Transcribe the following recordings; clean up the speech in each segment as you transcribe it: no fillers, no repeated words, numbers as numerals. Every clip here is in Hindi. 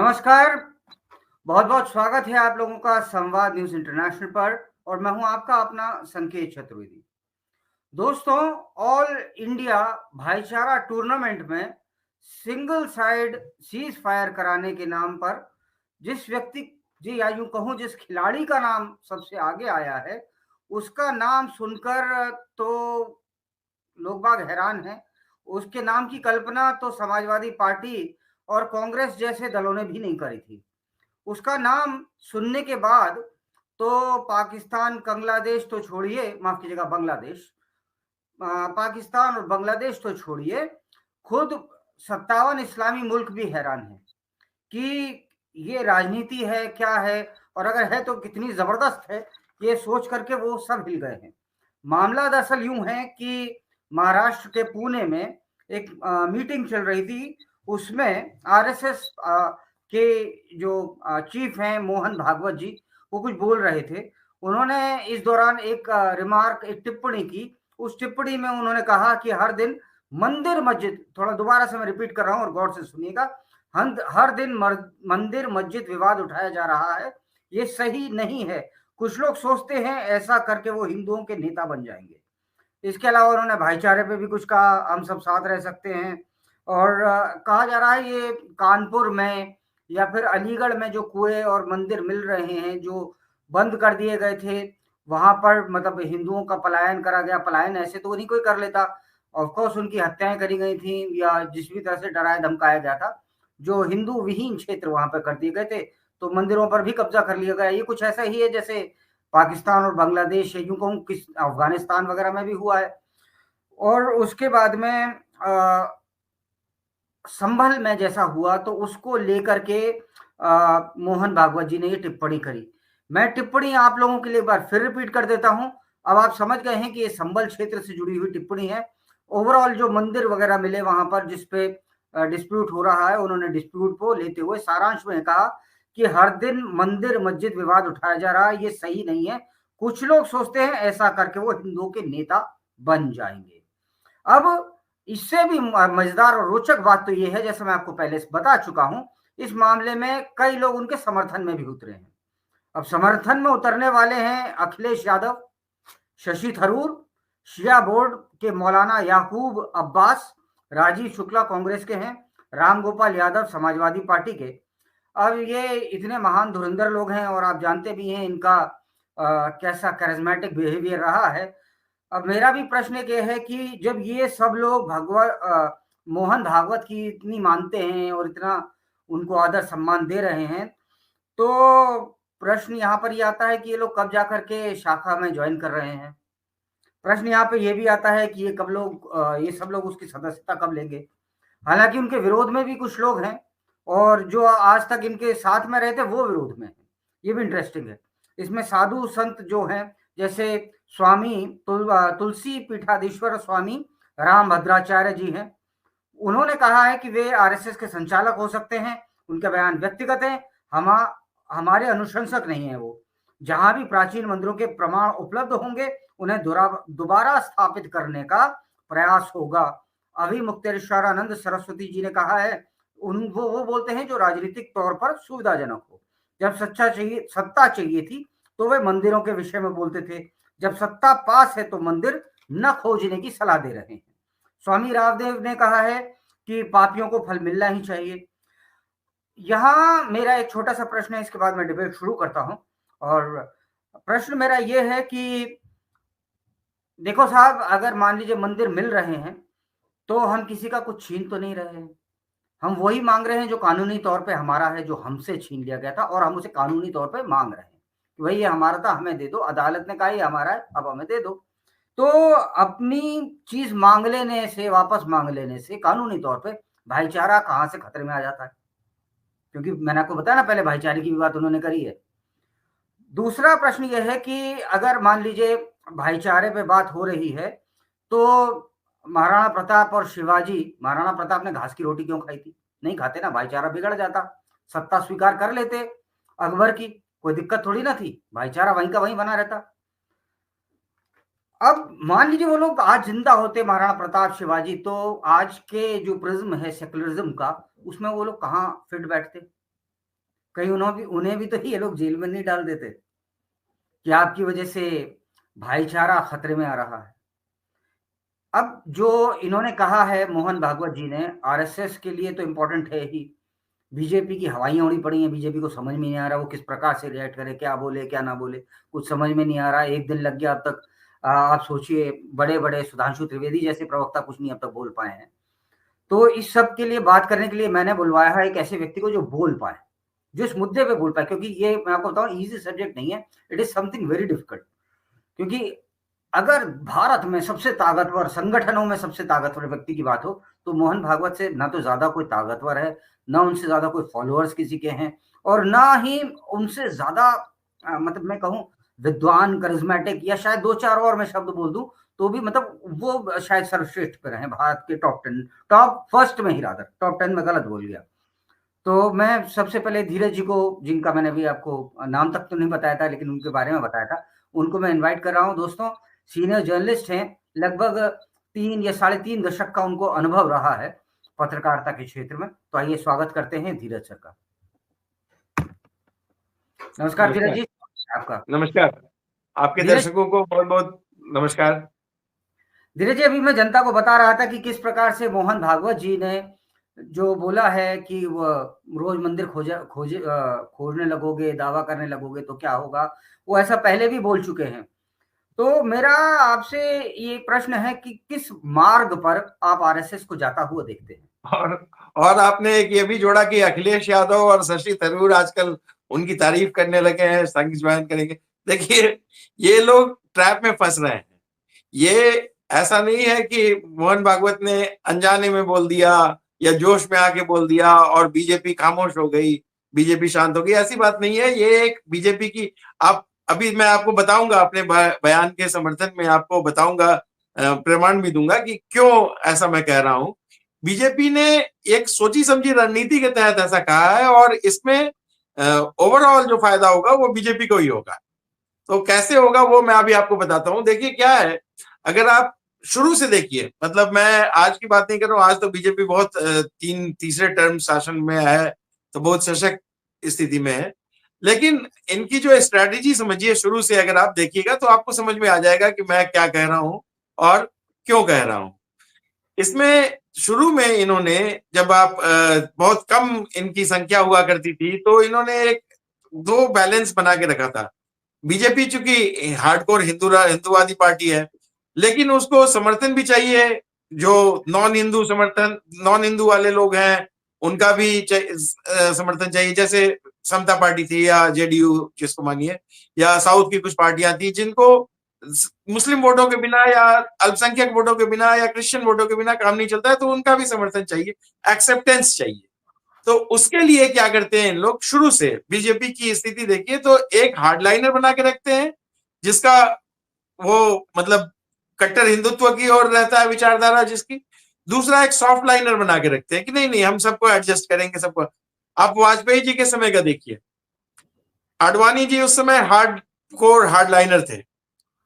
नमस्कार, बहुत-बहुत स्वागत है आप लोगों का संवाद न्यूज़ इंटरनेशनल पर और मैं हूं आपका अपना संकेत चतुर्वेदी। दोस्तों, ऑल इंडिया भाईचारा टूर्नामेंट में सिंगल साइड सीज़ फायर कराने के नाम पर जिस व्यक्ति जी या यूँ कहूँ जिस खिलाड़ी का नाम सबसे आगे आया है, उसका नाम सुनकर तो लोग बाग हैरान हैं। उसके नाम की कल्पना तो समाजवादी पार्टी और कांग्रेस जैसे दलों ने भी नहीं करी थी। उसका नाम सुनने के बाद तो पाकिस्तान, बांग्लादेश तो छोड़िए, माफ़ कीजिएगा बांग्लादेश। पाकिस्तान और बांग्लादेश तो छोड़िए, खुद 57 इस्लामी मुल्क भी हैरान हैं कि ये राजनीति है, क्या है और अगर है तो कितनी ज़बरदस्त है, ये सोच कर के वो सब हिल गए हैं। मामला दरअसल यूँ है कि महाराष्ट्र के पुणे में एक मीटिंग चल रही थी, उसमें आरएसएस के जो चीफ हैं मोहन भागवत जी, वो कुछ बोल रहे थे। उन्होंने इस दौरान एक रिमार्क, एक टिप्पणी की। उस टिप्पणी में उन्होंने कहा कि हर दिन मंदिर मस्जिद, थोड़ा दोबारा से मैं रिपीट कर रहा हूँ और गौर से सुनिएगा, हर दिन मंदिर मस्जिद विवाद उठाया जा रहा है, ये सही नहीं है। कुछ लोग सोचते हैं ऐसा करके वो हिंदुओं के नेता बन जाएंगे। इसके अलावा उन्होंने भाईचारे पे भी कुछ कहा, हम सब साथ रह सकते हैं और कहा जा रहा है ये कानपुर में या फिर अलीगढ़ में जो कुएँ और मंदिर मिल रहे हैं, जो बंद कर दिए गए थे, वहाँ पर मतलब हिंदुओं का पलायन करा गया। पलायन ऐसे तो नहीं कोई कर लेता, ऑफ कोर्स उनकी हत्याएँ करी गई थीं या जिस भी तरह से डराया-धमकाया गया था। जो हिंदू विहीन क्षेत्र वहाँ पे कर दिए गए थे, तो मंदिरों पर भी कब्ज़ा कर लिया गया। ये कुछ ऐसा ही है जैसे पाकिस्तान और बांग्लादेश यूँ कहूँ किस अफ़गानिस्तान वग़ैरह में भी हुआ है। और उसके बाद में संभल में जैसा हुआ तो उसको लेकर के मोहन भागवत जी ने ये टिप्पणी करी। मैं टिप्पणी आप लोगों के लिए एक बार फिर रिपीट कर देता हूँ। अब आप समझ गए हैं कि ये संभल क्षेत्र से जुड़ी हुई टिप्पणी है। ओवरऑल जो मंदिर वग़ैरह मिले वहाँ पर जिस पे डिस्प्यूट हो रहा है, उन्होंने डिस्प्यूट को लेते हुए सारांश में कहा कि हर दिन मंदिर मस्जिद विवाद उठाया जा रहा है, ये सही नहीं है। कुछ लोग सोचते हैं ऐसा करके वो हिंदुओं के नेता बन जाएँगे। अब इससे भी मज़ेदार और रोचक बात तो ये है, जैसे मैं आपको पहले से बता चुका हूँ, इस मामले में कई लोग उनके समर्थन में भी उतरे हैं। अब समर्थन में उतरने वाले हैं अखिलेश यादव, शशि थरूर, शिया बोर्ड के मौलाना याकूब अब्बास, राजीव शुक्ला कांग्रेस के हैं, रामगोपाल यादव समाजवादी पार्टी के। अब ये इतने महान धुरंधर लोग हैं और आप जानते भी हैं इनका कैसा कैरिज़मेटिक बिहेवियर रहा है। अब मेरा भी प्रश्न एक ये है कि जब ये सब लोग मोहन भागवत की इतनी मानते हैं और इतना उनको आदर सम्मान दे रहे हैं, तो प्रश्न यहाँ पर ये आता है कि ये लोग कब जाकर के शाखा में जॉइन कर रहे हैं। प्रश्न यहाँ पे ये भी आता है कि ये सब लोग उसकी सदस्यता कब लेंगे। हालाँकि उनके विरोध में भी कुछ लोग हैं और जो आज तक इनके साथ में रहे थे वो विरोध में हैं। ये भी इंटरेस्टिंग है। इसमें साधु संत जो हैं जैसे स्वामी तुलसी पीठाधीश्वर स्वामी रामभद्राचार्य जी हैं। उन्होंने कहा है कि वे आरएसएस के संचालक हो सकते हैं, उनके बयान व्यक्तिगत हैं, हमा हमारे अनुशंसक नहीं हैं वो। जहाँ भी प्राचीन मंदिरों के प्रमाण उपलब्ध होंगे, उन्हें दोबारा स्थापित करने का प्रयास होगा। अभी मुक्तेश्वरानंद सरस्वती जी ने कहा है, वो बोलते हैं जो राजनीतिक तौर पर सुविधाजनक हो। जब सत्ता चाहिए थी, तो वे मंदिरों के विषय में बोलते थे। जब सत्ता पास है, तो मंदिर न खोजने की सलाह दे रहे हैं। स्वामी रामदेव ने कहा है कि पापियों को फल मिलना ही चाहिए। यहाँ मेरा एक छोटा-सा प्रश्न है, इसके बाद मैं डिबेट शुरू करता हूँ और प्रश्न मेरा ये है कि देखो साहब, अगर मान लीजिए मंदिर मिल रहे हैं, तो हम किसी का कुछ छीन तो नहीं रहे हैं। हम वही माँग रहे हैं जो कानूनी तौर पे हमारा है, जो हमसे छीन लिया गया था और हम उसे कानूनी तौर पे माँग रहे हैं। कि भई ये हमारा था, हमें दे दो। अदालत ने कहा ये हमारा है, अब हमें दे दो। तो अपनी चीज़ माँग लेने से, वापस माँग लेने से कानूनी तौर पे भाईचारा कहाँ से खतरे में आ जाता है। क्योंकि मैंने आपको बताया ना पहले भाईचारे की भी बात उन्होंने करी है। दूसरा प्रश्न ये है कि अगर मान लीजिए भाईचारे पे बात हो रही है, तो महाराणा प्रताप और शिवाजी, महाराणा प्रताप ने घास की रोटी क्यों खाई थी? नहीं खाते ना, भाईचारा बिगड़ जाता। सत्ता स्वीकार कर लेते अकबर की, कोई दिक्कत थोड़ी ना थी, भाईचारा वहीं का वहीं बना रहता। अब मान लीजिए वो लोग आज ज़िंदा होते महाराणा प्रताप, शिवाजी, तो आज के जो प्रिज़्म है सेक्युलरिज़्म का, उसमें वो लोग कहाँ फिट बैठते? कहीं उन्हें भी तो ये लोग जेल में नहीं डाल देते कि आपकी वजह से भाईचारा खतरे में आ रहा है। अब जो इन्होंने कहा है मोहन भागवत जी ने, आरएसएस के लिए तो इम्पोर्टेंट है ही। बीजेपी की हवाइयाँ उड़ी पड़ी हैं, बीजेपी को समझ में नहीं आ रहा वो किस प्रकार से रिएक्ट करे, क्या बोले, क्या ना बोले, कुछ समझ में नहीं आ रहा। एक दिन लग गया अब तक। आप सोचिए, बड़े-बड़े सुधांशु त्रिवेदी जैसे प्रवक्ता कुछ नहीं अब तक बोल पाए हैं। तो इस सब के लिए बात करने के लिए मैंने बुलवाया है एक ऐसे व्यक्ति को जो बोल पाए, जो इस मुद्दे पे बोल पाए, क्योंकि ये मैं आपको बताऊँ ईज़ी सब्जेक्ट नहीं है, it is something very difficult. क्योंकि अगर भारत में सबसे ताकतवर संगठनों में सबसे ताकतवर व्यक्ति की बात हो, तो मोहन भागवत से ना तो ज़्यादा कोई ताकतवर है, ना उनसे ज़्यादा कोई फॉलोअर्स किसी के हैं और ना ही उनसे ज़्यादा मतलब मैं कहूँ विद्वान, करिस्मेटिक या शायद 2-4 और मैं शब्द बोल दूँ, तो भी मतलब वो शायद सर्वश्रेष्ठ पे रहें भारत के टॉप 10 टॉप फर्स्ट में ही रादर, टॉप 10 में गलत बोल गया। तो मैं सबसे पहले धीरज जी को, जिनका मैंने अभी आपको नाम तक तो नहीं बताया था, लेकिन उनके बारे में बताया था, उनको मैं इनवाइट कर रहा हूँ। दोस्तों, सीनियर जर्नलिस्ट हैं, लगभग 3 या साढ़े 3 दशक का उनको अनुभव रहा है पत्रकारिता के क्षेत्र में। तो आइए स्वागत करते हैं धीरज सर का। नमस्कार धीरज जी, आपका। नमस्कार। आपके धीरज दर्शकों को बहुत-बहुत नमस्कार। धीरज जी, अभी मैं जनता को बता रहा था कि किस प्रकार से मोहन भागवत जी ने जो बोला है कि वो रोज मंदिर खोजने लगोगे, दावा करने लगोगे तो क्या होगा, वो ऐसा पहले भी बोल चुके हैं। तो मेरा आपसे ये प्रश्न है कि किस मार्ग पर आप आरएसएस को जाता हुआ देखते हैं? और और आपने एक ये भी जोड़ा कि अखिलेश यादव और शशि थरूर आजकल उनकी तारीफ करने लगे हैं, संघ ज्वाइन करेंगे। देखिए, ये लोग ट्रैप में फंस रहे हैं। ये ऐसा नहीं है कि मोहन भागवत ने अनजाने में बोल दिया या जोश में आके बोल दिया और बीजेपी खामोश हो गई, बीजेपी शांत हो गई, ऐसी बात नहीं है। ये एक बीजेपी की, आप अभी मैं आपको बताऊंगा, अपने बयान के समर्थन में आपको बताऊंगा, प्रमाण भी दूंगा कि क्यों ऐसा मैं कह रहा हूं। बीजेपी ने एक सोची समझी रणनीति के तहत ऐसा कहा है और इसमें ओवरऑल जो फायदा होगा वो बीजेपी को ही होगा। तो कैसे होगा वो मैं अभी आपको बताता हूँ। देखिए क्या है, अगर आप शुरू से देखिए, मतलब मैं आज की बात नहीं कर रहा हूँ, आज तो बीजेपी बहुत तीसरे टर्म शासन में है, तो बहुत सशक्त स्थिति में है। लेकिन इनकी जो स्ट्रैटेजी समझिए, शुरू से अगर आप देखिएगा तो आपको समझ में आ जाएगा कि मैं क्या कह रहा हूं और क्यों कह रहा हूं। इसमें शुरू में इन्होंने, जब आप बहुत कम इनकी संख्या हुआ करती थी, तो इन्होंने एक दो बैलेंस बना के रखा था। बीजेपी चूंकि हार्डकोर हिंदूवादी पार्टी है, लेकिन उसको समर्थन भी चाहिए। जो नॉन हिंदू वाले लोग हैं उनका भी समर्थन चाहिए, जैसे समता पार्टी थी या जेडीयू जिसको मानिए, या साउथ की कुछ पार्टियां थी जिनको मुस्लिम वोटों के बिना या अल्पसंख्यक वोटों के बिना या क्रिश्चियन वोटों के बिना काम नहीं चलता है, तो उनका भी समर्थन चाहिए, एक्सेप्टेंस चाहिए। तो उसके लिए क्या करते हैं इन लोग, शुरू से बीजेपी की स्थिति देखिए तो एक हार्डलाइनर बना के रखते हैं जिसका वो मतलब कट्टर हिंदुत्व की ओर रहता है विचारधारा जिसकी। दूसरा एक सॉफ्ट लाइनर बना के रखते हैं कि नहीं नहीं हम सबको एडजस्ट करेंगे सबको। आप वाजपेयी जी के समय का देखिए, आडवाणी जी उस समय हार्ड कोर हार्डलाइनर थे,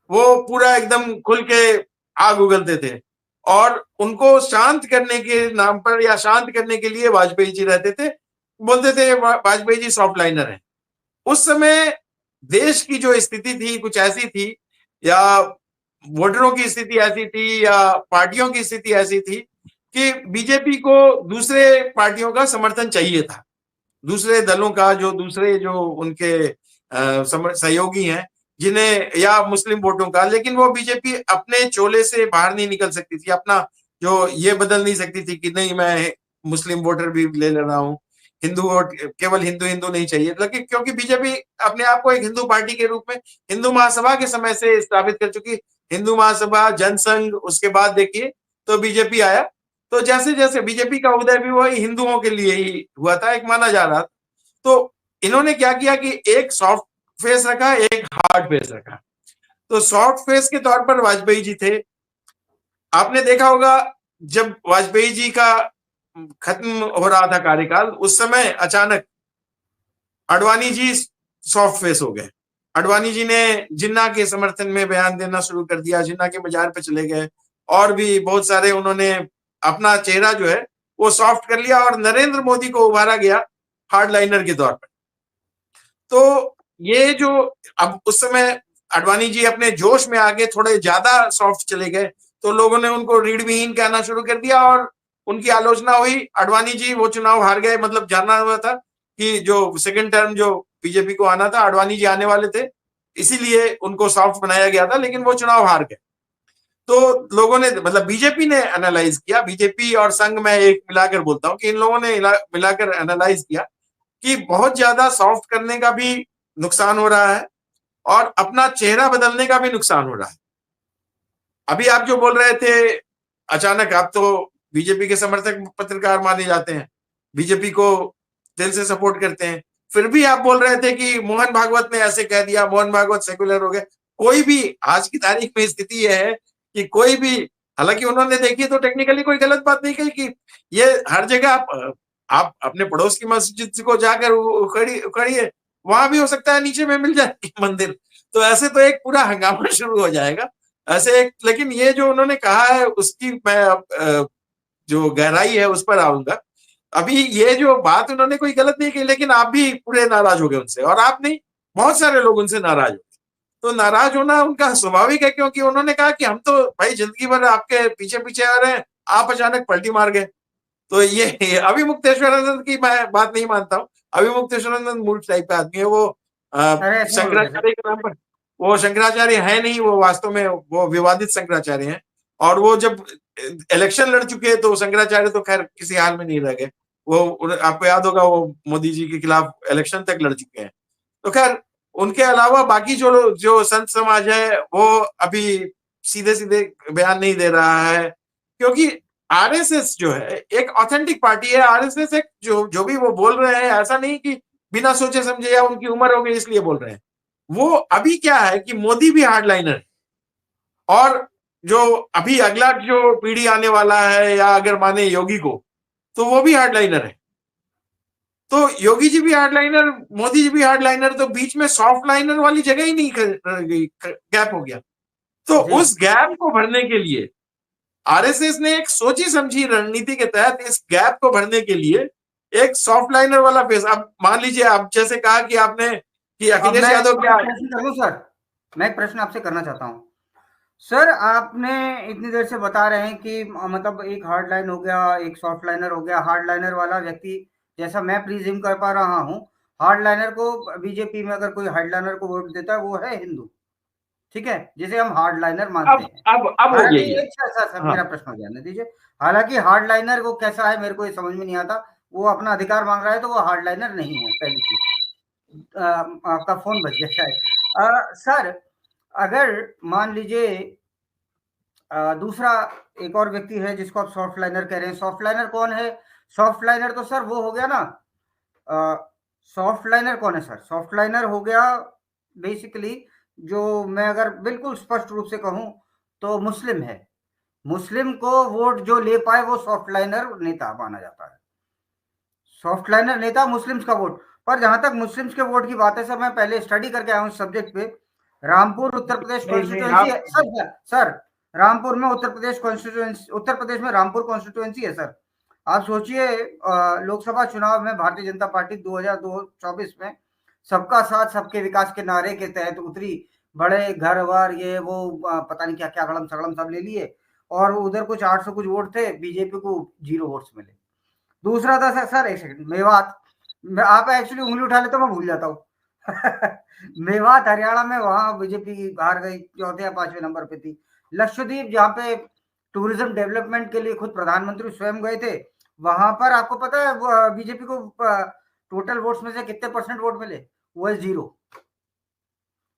वो पूरा एकदम खुल के आग उगलते थे और उनको शांत करने के नाम पर या शांत करने के लिए वाजपेयी जी रहते थे, बोलते थे वाजपेयी जी सॉफ्ट लाइनर है। उस समय देश की जो स्थिति थी कुछ ऐसी थी, या वोटरों की स्थिति ऐसी थी, या पार्टियों की स्थिति ऐसी थी कि बीजेपी को दूसरे पार्टियों का समर्थन चाहिए था, दूसरे दलों का, जो दूसरे जो उनके सहयोगी हैं जिन्हें, या मुस्लिम वोटों का। लेकिन वो बीजेपी अपने चोले से बाहर नहीं निकल सकती थी, अपना जो ये बदल नहीं सकती थी कि नहीं मैं मुस्लिम वोटर भी ले रहा हूँ, हिंदू वोट केवल हिंदू हिंदू नहीं चाहिए। लेकिन क्योंकि बीजेपी अपने आप को एक हिंदू पार्टी के रूप में हिंदू महासभा के समय से स्थापित कर चुकी, हिंदू महासभा, जनसंघ, उसके बाद देखिए तो बीजेपी आया। तो जैसे जैसे बीजेपी का उदय भी वही हिंदुओं के लिए ही हुआ था, एक माना जा रहा था। तो इन्होंने क्या किया कि एक सॉफ्ट फेस रखा, एक हार्ड फेस रखा। तो सॉफ्ट फेस के तौर पर वाजपेयी जी थे। आपने देखा होगा जब वाजपेयी जी का खत्म हो रहा था कार्यकाल, उस समय अचानक आडवाणी जी सॉफ्ट फेस हो गए। आडवाणी जी ने जिन्ना के समर्थन में बयान देना शुरू कर दिया, जिन्ना के बाजार पे चले गए, और भी बहुत सारे उन्होंने अपना चेहरा जो है वो सॉफ्ट कर लिया और नरेंद्र मोदी को उभारा गया हार्ड लाइनर के तौर पर। तो ये जो अब उस समय आडवाणी जी अपने जोश में आगे थोड़े ज्यादा सॉफ्ट चले गए, तो लोगों ने उनको रीढ़ विहीन कहना शुरू कर दिया और उनकी आलोचना हुई। आडवाणी जी वो चुनाव हार गए, मतलब जाना हुआ था कि जो सेकंड टर्म जो बीजेपी को आना था, आडवाणी जी आने वाले थे, इसीलिए उनको सॉफ्ट बनाया गया था, लेकिन वो चुनाव हार गए। तो लोगों ने, मतलब बीजेपी ने एनालाइज किया, बीजेपी और संघ में एक मिलाकर बोलता हूं कि इन लोगों ने मिलाकर एनालाइज किया कि बहुत ज्यादा सॉफ्ट करने का भी नुकसान हो रहा है और अपना चेहरा बदलने का भी नुकसान हो रहा है। अभी आप जो बोल रहे थे, अचानक आप तो बीजेपी के समर्थक पत्रकार माने जाते हैं, बीजेपी को दिल से सपोर्ट करते हैं, फिर भी आप बोल रहे थे कि मोहन भागवत ने ऐसे कह दिया, मोहन भागवत सेकुलर हो गए। कोई भी आज की तारीख में स्थिति यह है कि कोई भी, हालांकि उन्होंने देखिए तो टेक्निकली कोई गलत बात नहीं कही कि ये हर जगह आप अपने पड़ोस की मस्जिद को जाकर उखड़िए, वहां भी हो सकता है नीचे में मिल जाए मंदिर। तो ऐसे तो एक पूरा हंगामा शुरू हो जाएगा ऐसे एक। लेकिन ये जो उन्होंने कहा है उसकी मैं जो गहराई है उस पर आऊंगा। अभी ये जो बात उन्होंने कोई गलत नहीं की, लेकिन आप भी पूरे नाराज हो गए उनसे, और आप नहीं, बहुत सारे लोग उनसे नाराज हो। तो नाराज होना उनका स्वाभाविक है, क्योंकि उन्होंने कहा कि हम तो भाई जिंदगी भर आपके पीछे पीछे आ रहे हैं, आप अचानक पलटी मार गए। तो ये अभी मुक्तेश्वरानंद की मैं बात नहीं मानता हूँ। अभी मुक्तेश्वरानंद मूर्ख टाइप का आदमी है वो। अरे ऐसे बोल रहे शंकराचार्य के नाम पर वो शंकराचार्य है नहीं, वो वास्तव में वो विवादित शंकराचार्य हैं। और वो जब इलेक्शन लड़ चुके तो शंकराचार्य तो खैर किसी हाल में नहीं रह गए। वो आपको याद होगा वो मोदी जी के खिलाफ इलेक्शन तक लड़ चुके हैं। तो खैर उनके अलावा बाकी जो जो संत समाज है वो अभी सीधे सीधे बयान नहीं दे रहा है, क्योंकि आरएसएस जो है एक ऑथेंटिक पार्टी है। आरएसएस एक जो भी वो बोल रहे हैं, ऐसा नहीं कि बिना सोचे समझे या उनकी उम्र हो गई इसलिए बोल रहे हैं। वो अभी क्या है कि मोदी भी हार्डलाइनर है, और जो अभी अगला जो पीढ़ी आने वाला है, या अगर माने योगी को, तो वो भी हार्डलाइनर है। तो योगी जी भी हार्डलाइनर, मोदी जी भी हार्डलाइनर, तो बीच में सॉफ्ट लाइनर वाली जगह ही नहीं रह गई, गैप हो गया। तो जी उस गैप को भरने के लिए आरएसएस ने एक सोची समझी रणनीति के तहत इस गैप को भरने के लिए एक सॉफ्ट लाइनर वाला फेस। अब मान लीजिए, आप जैसे कहा कि आपने कि अब अखिलेश मैं यादव क्या प्रश्न करूं सर, मैं एक प्रश्न आपसे करना चाहता हूं सर। आपने इतनी देर से बता रहे हैं कि मतलब एक हार्ड लाइन हो गया, एक सॉफ्ट लाइनर हो गया। हार्ड लाइनर वाला व्यक्ति, जैसा मैं प्रिज्यूम कर पा रहा हूं, हार्ड लाइनर को बीजेपी में अगर कोई हार्ड लाइनर को वोट देता है वो है हिंदू, ठीक है, जिसे हम हार्ड लाइनर मानते हैं। अब हो गया हालांकि ये। एक सर हाँ, मेरा प्रश्न जानने दीजिए। हालांकि हार्ड लाइनर वो कैसा है मेरे को ये समझ में नहीं आता। वो अपना अधिकार मांग रहा है तो वो हार्ड लाइनर नहीं है, पहली चीज। आपका फोन बज गया शायद। सर, अगर मान लीजिए दूसरा एक और व्यक्ति है जिसको आप सॉफ्ट लाइनर कह रहे हैं, सॉफ्ट लाइनर कौन है? सॉफ्ट लाइनर तो सर वो हो गया ना, सॉफ्ट लाइनर कौन है सर? सॉफ्ट लाइनर हो गया बेसिकली, जो मैं अगर बिल्कुल स्पष्ट रूप से कहूं तो मुस्लिम है। मुस्लिम को वोट जो ले पाए वो सॉफ्ट लाइनर नेता माना जाता है। सॉफ्ट लाइनर नेता मुस्लिम्स का वोट। पर जहां तक मुस्लिम्स के वोट की बात है सर, मैं पहले स्टडी करके आया हूं सब्जेक्ट पे। रामपुर उत्तर प्रदेश नहीं कॉन्स्टिट्यूएंसी है आप सर। रामपुर में उत्तर प्रदेश कॉन्स्टिट्यूएंसी, उत्तर प्रदेश में रामपुर कॉन्स्टिट्यूएंसी है सर। आप सोचिए, लोकसभा चुनाव में भारतीय जनता पार्टी 2024 में सबका साथ सबके विकास के नारे के तहत उतरी। बड़े घर वार ये वो पता नहीं क्या क्या गड़म सगड़म सब ले लिए, और उधर कुछ 800 कुछ वोट थे, बीजेपी को 0 वोट्स मिले। दूसरा था सर एक सेकंड, मेवात। आप एक्चुअली उंगली उठा ले तो मैं भूल जाता हूँ। मेवात हरियाणा में, वहां बीजेपी हार गई, चौथे या पांचवें नंबर पे थी। लक्षद्वीप, जहाँ पे टूरिज्म डेवलपमेंट के लिए खुद प्रधानमंत्री स्वयं गए थे, वहां पर आपको पता है बीजेपी को टोटल वोट्स में से कितने परसेंट वोट मिले? वो है 0।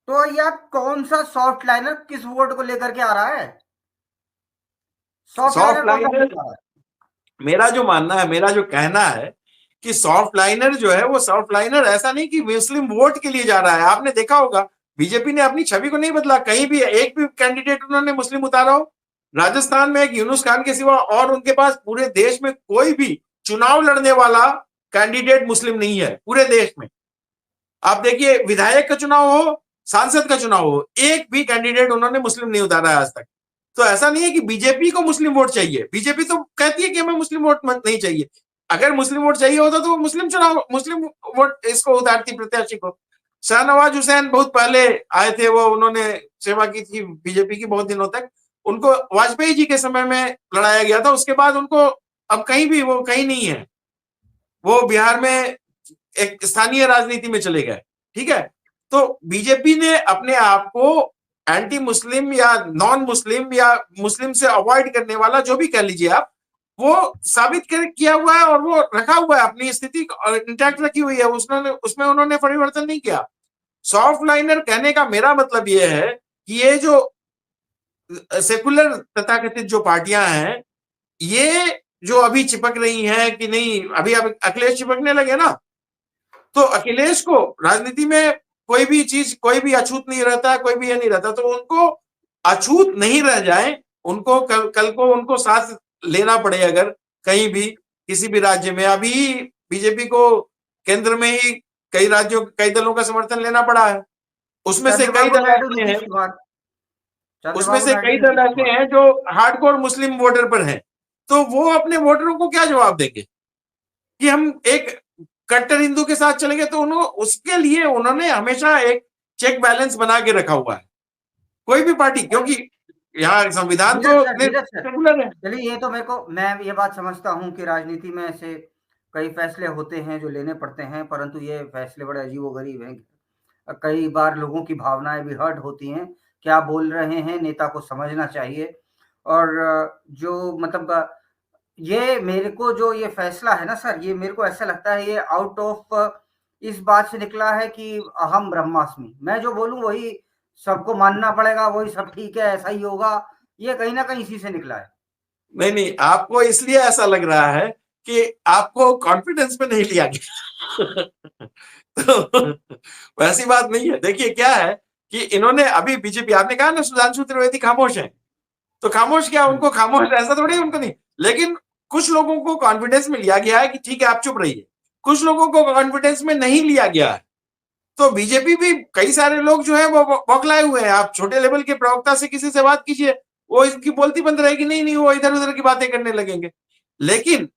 तो यार कौन सा सॉफ्ट लाइनर किस वोट को लेकर के आ रहा है? सॉफ्ट सॉफ्ट लाइनर कौन सा लाइनर, आ रहा है? मेरा जो मानना है, मेरा जो कहना है कि सॉफ्ट लाइनर जो है वो सॉफ्ट लाइनर ऐसा नहीं कि मुस्लिम वोट के लिए जा रहा है। आपने देखा होगा बीजेपी ने अपनी छवि को नहीं बदला, कहीं भी एक भी कैंडिडेट उन्होंने मुस्लिम उतारा हो। राजस्थान में एक यूनुस खान के सिवा और उनके पास पूरे देश में कोई भी चुनाव लड़ने वाला कैंडिडेट मुस्लिम नहीं है पूरे देश में। आप देखिए, विधायक का चुनाव हो, सांसद का चुनाव हो, एक भी कैंडिडेट उन्होंने मुस्लिम नहीं उतारा है आज तक। तो ऐसा नहीं है कि बीजेपी को मुस्लिम वोट चाहिए, बीजेपी तो कहती है कि हमें मुस्लिम वोट नहीं चाहिए। अगर मुस्लिम वोट चाहिए होता तो वो मुस्लिम वोट इसको उतारती, प्रत्याशी को। शाहनवाज हुसैन बहुत पहले आए थे, वो उन्होंने सेवा की थी बीजेपी की बहुत दिनों तक, उनको वाजपेयी जी के समय में लड़ाया गया था, उसके बाद उनको अब कहीं भी वो कहीं नहीं है, वो बिहार में एक स्थानीय राजनीति में चले गए। ठीक है, तो बीजेपी ने अपने आप को एंटी मुस्लिम या नॉन मुस्लिम या मुस्लिम से अवॉइड करने वाला जो भी कह लीजिए आप, वो साबित कर किया हुआ है और वो रखा हुआ है, अपनी स्थिति इंटैक्ट रखी हुई है, उसमें उन्होंने परिवर्तन नहीं किया। सॉफ्ट लाइनर कहने का मेरा मतलब ये है कि ये जो सेकुलर तथाकथित जो पार्टियां हैं, ये जो अभी चिपक रही हैं कि नहीं, अभी अब अखिलेश चिपकने लगे ना, तो अखिलेश को राजनीति में कोई भी चीज, कोई भी अछूत नहीं रहता, कोई भी ये नहीं रहता, तो उनको अछूत नहीं रह जाए, उनको कल को उनको साथ लेना पड़े अगर कहीं भी किसी भी राज्य में। अभी बीजेपी को केंद्र में ही कई राज्यों, कई दलों का समर्थन लेना पड़ा है, उसमें से कई चंद्रबाबू दल नायडू, ऐसे हैं, नीतीश कुमार, उसमें चंद्रबाबू से नायडू, कई दल नीतीश ऐसे कुमार। हैं जो हार्डकोर मुस्लिम वोटर पर हैं, तो वो अपने वोटरों को क्या जवाब देंगे कि हम एक कट्टर हिंदू के साथ चलेंगे? तो उन्होंने उसके लिए उन्होंने हमेशा एक चेक बैलेंस बना के रखा हुआ है, कोई भी पार्टी, क्योंकि यहाँ संविधान तो धीरज सर, सेकुलर है। चलिए, ये तो मेरे को, मैं ये बात समझता हूँ कि राजनीति में ऐसे कई फैसले होते हैं जो लेने पड़ते हैं, परंतु ये फैसले बड़े अजीबोगरीब हैं। कई बार लोगों की भावनाएं भी हर्ट होती हैं। क्या बोल रहे हैं, नेता को समझना चाहिए। और जो मतलब ये मेरे को जो ये फैसला है ना सर, ये मेरे को ऐसा लगता है ये आउट ऑफ इस बात से निकला है कि अहम ब्रह्मास्मि, मैं जो बोलूं वही सबको मानना पड़ेगा, वही सब ठीक है, ऐसा ही होगा। ये कहीं ना कहीं इसी से निकला है। नहीं नहीं, आपको इसलिए ऐसा लग रहा है कि आपको कॉन्फिडेंस में नहीं लिया गया। तो वैसी बात नहीं है। देखिए क्या है कि इन्होंने अभी बीजेपी, आपने कहा ना सुधांशु त्रिवेदी खामोश है, तो खामोश क्या, उनको खामोश ऐसा थोड़ी, उनको नहीं, लेकिन कुछ लोगों को कॉन्फिडेंस में लिया गया है कि ठीक है आप चुप रहिए, कुछ लोगों को कॉन्फिडेंस में नहीं लिया गया है। तो बीजेपी भी कई सारे लोग जो है वो बौखलाए हुए हैं। आप छोटे लेवल के प्रवक्ता से किसी से बात कीजिए, वो इसकी बोलती बंद रहेगी, नहीं नहीं, वो इधर उधर की बातें करने लगेंगे। लेकिन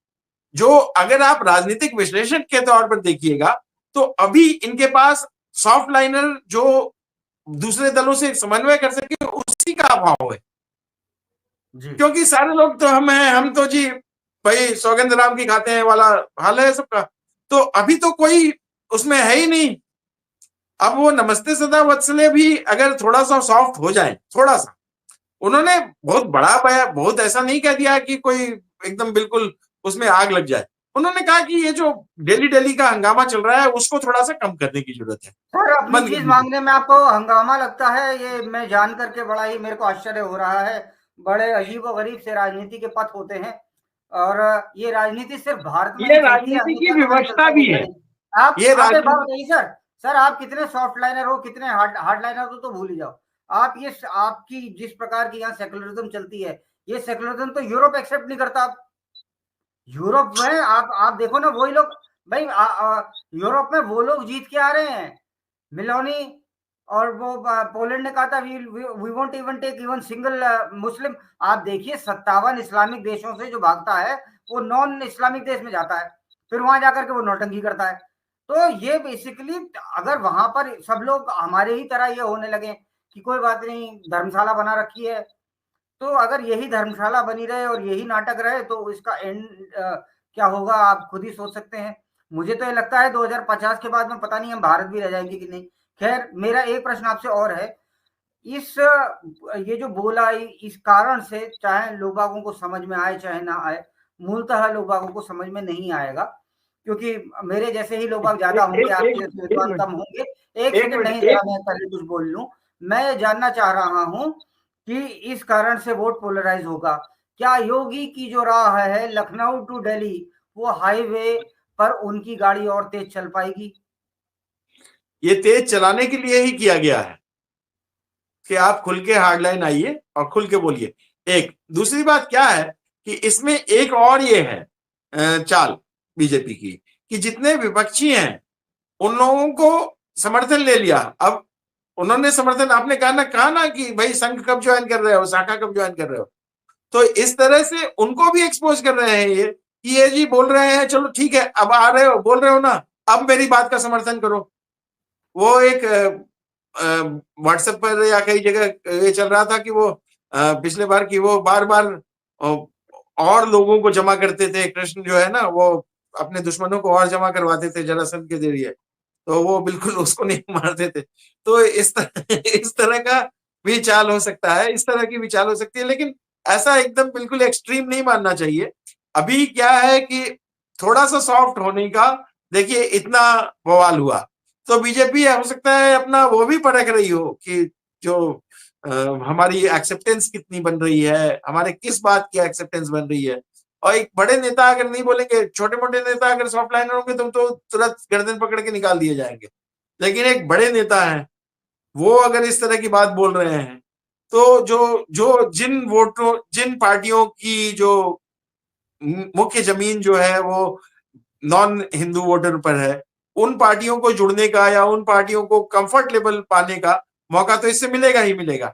जो अगर आप राजनीतिक विश्लेषक के तौर पर देखिएगा, तो अभी इनके पास सॉफ्ट लाइनर जो दूसरे दलों से समन्वय कर सके, उसी का अभाव है। क्योंकि सारे लोग तो हम हैं, हम तो जी भाई सौगंध राम की खाते हैं वाला हाल है सबका, तो अभी तो कोई उसमें है ही नहीं। अब वो नमस्ते सदा वत्सले भी अगर थोड़ा सा सॉफ्ट हो जाए, थोड़ा सा, उन्होंने बहुत बड़ा पाया, बहुत ऐसा नहीं कह दिया कि कोई एकदम बिल्कुल उसमें आग लग जाए। उन्होंने कहा कि ये जो डेली डेली का हंगामा चल रहा है उसको थोड़ा सा कम करने की जरूरत है, सर, अपनी बंद चीज करने की। मांगने में आपको हंगामा लगता है, ये मैं जान करके बड़ा ही मेरे को आश्चर्य हो रहा है। बड़े अजीब व गरीब से राजनीति के पथ होते हैं, और ये राजनीति सिर्फ भारत में ये नहीं चलती है, राजनीति की अमेरिका में बड़ा विवशता चलता है भी देखा है, नहीं। आप ये आप एक बात राजनीति। बताइए सर, सर आप कितने सॉफ्ट लाइनर हो, कितने हार्ड लाइनर हो तो भूल ही जाओ। आप ये आपकी जिस प्रकार की यहाँ सेकुलरिज्म चलती है, ये सेकुलरिज्म तो यूरोप एक्सेप्ट नहीं करता। यूरोप में आप देखो ना, वही लोग भाई यूरोप में वो लोग जीत के आ रहे हैं। मिलोनी और वो पोलैंड ने कहा था we won't even take even single Muslim. आप देखिए 57 इस्लामिक देशों से जो भागता है वो नॉन इस्लामिक देश में जाता है, फिर वहां जाकर के वो नौटंकी करता है। तो ये बेसिकली अगर वहां पर सब लोग हमारे ही तरह ये होने लगे कि कोई बात नहीं, धर्मशाला बना रखी है, तो अगर यही धर्मशाला बनी रहे और यही नाटक रहे तो इसका एंड क्या होगा आप खुद ही सोच सकते हैं। मुझे तो ये लगता है 2050 के बाद में पता नहीं हम भारत भी रह जाएंगे कि नहीं। खैर, मेरा एक प्रश्न आपसे और है, इस ये जो बोला इस कारण से चाहे लोगों को समझ में आए चाहे ना आए, मूलतः लोगों को समझ में नहीं आएगा, क्योंकि मेरे जैसे ही लोग ज्यादा होंगे, आपके जैसे विद्वान कम होंगे। एक एक सेकंड, नहीं मिनट, जरा मैं पहले कुछ बोल लूं। मैं ये जानना चाह रहा हूं कि इस कारण से वोट पोलराइज होगा। क्या योगी की जो राह है लखनऊ टू दिल्ली, वो हाईवे पर उनकी गाड़ी और तेज चल पाएगी? ये तेज चलाने के लिए ही किया गया है कि आप खुल के हार्डलाइन आइए और खुल के बोलिए। एक दूसरी बात क्या है कि इसमें एक और ये है चाल बीजेपी की, कि जितने विपक्षी हैं उन लोगों को समर्थन ले लिया। अब उन्होंने समर्थन, आपने कहा ना कि भाई संघ कब ज्वाइन कर रहे हो, शाखा कब ज्वाइन कर रहे हो, तो इस तरह से उनको भी एक्सपोज कर रहे हैं ये कि ये जी बोल रहे हैं, चलो ठीक है अब आ रहे हो, बोल रहे हो ना, अब मेरी बात का समर्थन करो। वो एक व्हाट्सएप पर या कई जगह ये चल रहा था कि वो पिछले बार की वो बार बार और लोगों को जमा करते थे। कृष्ण जो है ना, वो अपने दुश्मनों को और जमा करवाते थे जरासंध के जरिए, तो वो बिल्कुल उसको नहीं मारते थे। तो इस तरह का भी चाल हो सकता है, इस तरह की भी चाल हो सकती है, लेकिन ऐसा एकदम बिल्कुल एक्सट्रीम नहीं मानना चाहिए। अभी क्या है कि थोड़ा सा सॉफ्ट होने का, देखिए इतना बवाल हुआ, तो बीजेपी हो सकता है अपना वो भी परख रही हो कि जो हमारी एक्सेप्टेंस कितनी बन रही है, हमारे किस बात की एक्सेप्टेंस बन रही है। और एक बड़े नेता अगर नहीं बोलेंगे, छोटे मोटे नेता अगर सॉफ्ट लाइनर होंगे तो तुरंत गर्दन पकड़ के निकाल दिए जाएंगे। लेकिन एक बड़े नेता हैं, वो अगर इस तरह की बात बोल रहे हैं, तो जो जो जिन पार्टियों की जो मुख्य जमीन जो है वो नॉन हिंदू वोटर पर है, उन पार्टियों को जुड़ने का या उन पार्टियों को कंफर्ट लेवल पाने का मौका तो इससे मिलेगा ही मिलेगा।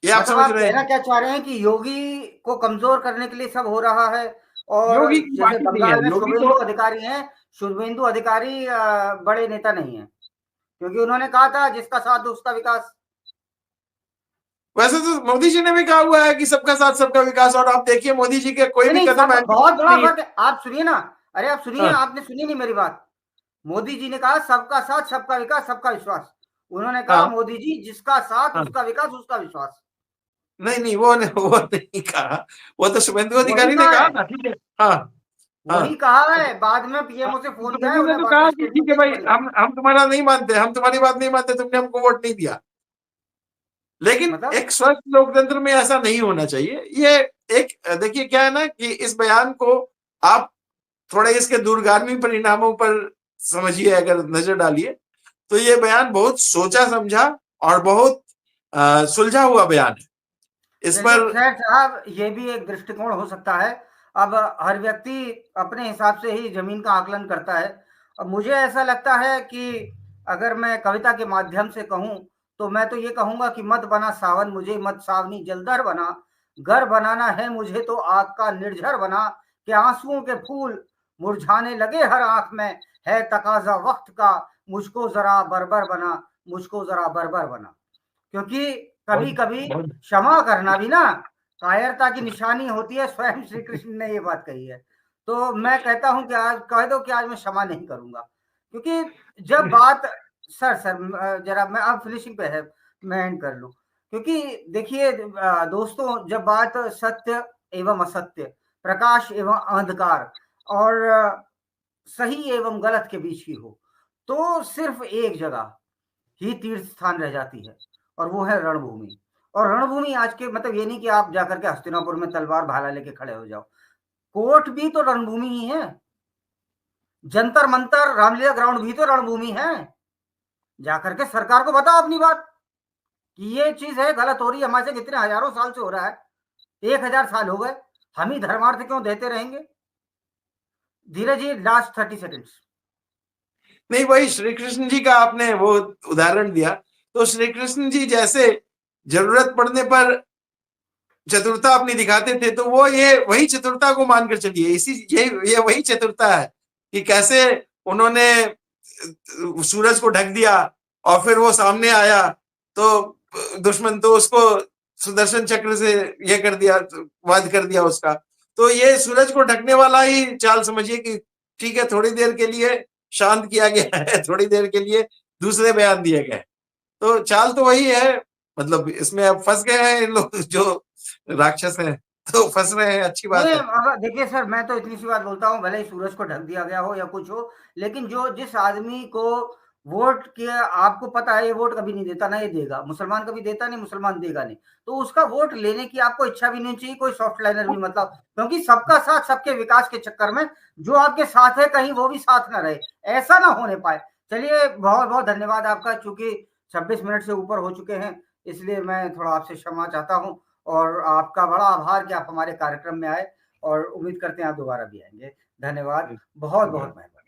ये आप मतलब समझ आप रहे कहना हैं? क्या चाह रहे हैं कि योगी को कमजोर करने के लिए सब हो रहा है, और योगी की जैसे बात ही नहीं है, बंगाल में योगी शुभेंदु तो अधिकारी हैं, शुभेंदु अधिकारी बड़े नेता नहीं है, क्योंकि उन्होंने कहा था जिसका साथ उसका विकास। वैसे तो मोदी जी ने भी कहा हुआ है कि सबका साथ सबका विकास, और आप देखिए मोदी जी के कोई नहीं भी नहीं, कदम सब एंटी बहुत बड़ा नहीं है। फर्क है, आप सुनिए ना। अरे आप सुनिए, हाँ, आपने सुनी नहीं मेरी बात। मोदी जी ने कहा सबका साथ सबका विकास सबका विश्वास। उन्होंने कहा हाँ, मोदी जी जिसका साथ हाँ। उसका विकास उसका विश्वास। नहीं नहीं, वो नहीं कहा, वो तो शुभेंदु वही अधिकारी ने कहा कहा है, ना, ठीक है। हाँ, हाँ। वही कहा है। बाद में पीएमओ से फोन गया है, शुभेंदु ने उन्हें तो बाकी कहा कि ठीक स्टेटमेंट है देनी भाई, पड़ी। हम तुम्हारा नहीं मानते, हम तुम्हारी बात नहीं मानते, तुमने हमको वोट नहीं दिया। लेकिन मतलब एक स्वस्थ लोकतंत्र में ऐसा नहीं होना चाहिए। ये एक देखिए क्या है ना कि इस बयान को आप थोड़े इसके दूरगामी परिणामों पर समझिए, अगर नजर डालिए, तो ये बयान बहुत सोचा समझा और बहुत सुलझा हुआ बयान है। इस चलिए पर खैर साहब, ये भी एक दृष्टिकोण हो सकता है। अब हर व्यक्ति अपने हिसाब से ही जमीन का आकलन करता है। अब मुझे ऐसा लगता है कि अगर मैं कविता के माध्यम से कहूँ, तो मैं तो ये कहूंगा कि मत बना सावन मुझे, मत सावनी जलधर बना। घर बनाना है मुझे तो आग का निर्झर बना, कि आंसुओं के फूल मुरझाने लगे हर आंख में, है तकाजा वक्त का, मुझको जरा बरबर बना, मुझको जरा बरबर बना। क्योंकि कभी बहुत कभी बहुत क्षमा करना भी ना कायरता की निशानी होती है। स्वयं श्री कृष्ण ने ये बात कही है। तो मैं कहता हूं कि आज कह दो कि आज मैं क्षमा नहीं करूंगा, क्योंकि जब बात सर जरा मैं अब फिनिशिंग पे है, मैं एंड कर लूं। क्योंकि देखिए दोस्तों, जब बात सत्य एवं असत्य, प्रकाश एवं अंधकार, और सही एवं गलत के बीच की हो, तो सिर्फ एक जगह ही तीर्थ स्थान रह जाती है, और वो है रणभूमि। और रणभूमि आज के मतलब ये नहीं कि आप जाकर के हस्तिनापुर में तलवार भाला लेके खड़े हो जाओ। कोर्ट भी तो रणभूमि ही है। जंतर मंतर रामलीला ग्राउंड भी तो रणभूमि है। जाकर के सरकार को बताओ अपनी बात कि ये चीज है, गलत हो रही है, हमारे से कितने हजारों साल से हो रहा है, 1000 साल हो गए, हम ही धर्मार्थ क्यों देते रहेंगे। धीरज जी, लास्ट 30 सेकेंड्स। नहीं, वही श्री कृष्ण जी का आपने वो उदाहरण दिया, तो श्री कृष्ण जी जैसे जरूरत पड़ने पर चतुरता अपनी दिखाते थे, तो वो ये वही चतुरता को मानकर चलिए। इसी ये वही चतुरता है कि कैसे उन्होंने सूरज को ढक दिया और फिर वो सामने आया, तो दुश्मन तो उसको सुदर्शन चक्र से ये कर दिया, वध कर दिया उसका। तो ये सूरज को ढकने वाला ही चाल समझिए कि ठीक है, थोड़ी देर के लिए शांत किया गया है, थोड़ी देर के लिए दूसरे बयान दिए गए, तो चाल तो वही है। मतलब इसमें अब फंस गए हैं इन लोग जो राक्षस हैं, तो फंस रहे हैं, अच्छी नहीं, बात है। अब देखिए सर, मैं तो इतनी सी बात बोलता हूँ, भले ही सूरज को ढक दिया गया हो या कुछ हो, लेकिन जो जिस आदमी को वोट किया, आपको पता है ये वोट कभी नहीं देता, ना ये देगा। मुसलमान कभी देता नहीं, मुसलमान देगा नहीं। तो उसका वोट लेने की आपको इच्छा भी नहीं चाहिए, कोई सॉफ्ट लाइनर भी मतलब, क्योंकि सबका साथ सबके विकास के चक्कर में जो आपके साथ है कहीं वो भी साथ ना रहे, ऐसा ना होने पाए। चलिए, बहुत बहुत धन्यवाद आपका। चूंकि 26 मिनट से ऊपर हो चुके हैं, इसलिए मैं थोड़ा आपसे क्षमा चाहता हूँ, और आपका बड़ा आभार कि आप हमारे कार्यक्रम में आए, और उम्मीद करते हैं आप दोबारा भी आएंगे। धन्यवाद, बहुत बहुत मेहरबानी।